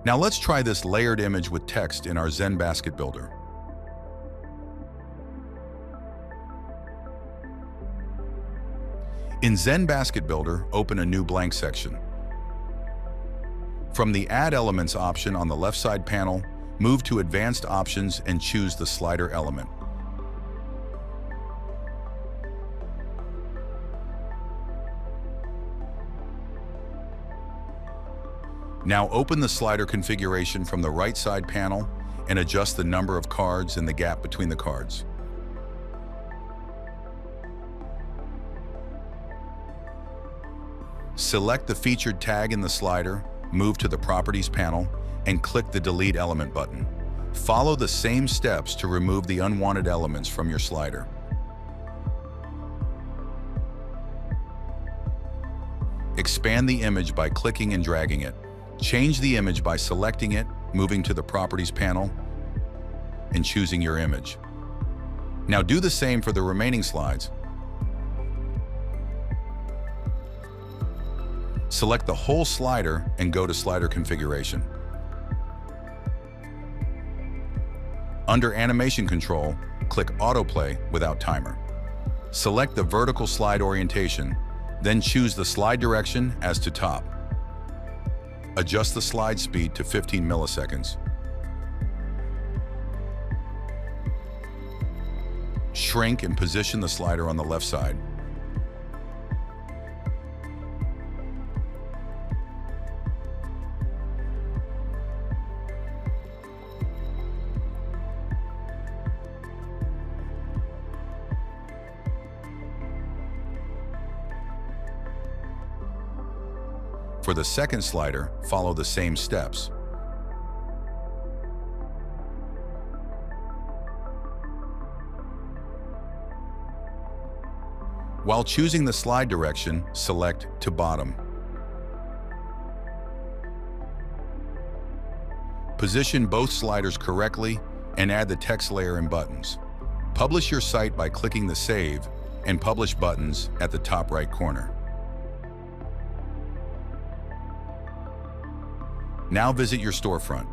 Now let's try this layered image with text in our ZenBasket Builder. In ZenBasket Builder, open a new blank section. From the Add Elements option on the left side panel, move to Advanced Options and choose the slider element. Now open the slider configuration from the right side panel and adjust the number of cards and the gap between the cards. Select the featured tag in the slider, move to the Properties panel, and click the Delete Element button. Follow the same steps to remove the unwanted elements from your slider. Expand the image by clicking and dragging it. Change the image by selecting it, moving to the Properties panel, and choosing your image. Now do the same for the remaining slides. Select the whole slider and go to Slider Configuration. Under Animation Control, click Autoplay without timer. Select the vertical slide orientation, then choose the slide direction as to top. Adjust the slide speed to 15 milliseconds. Shrink and position the slider on the left side. For the second slider, follow the same steps. While choosing the slide direction, select to bottom. Position both sliders correctly and add the text layer and buttons. Publish your site by clicking the Save and Publish buttons at the top right corner. Now visit your storefront.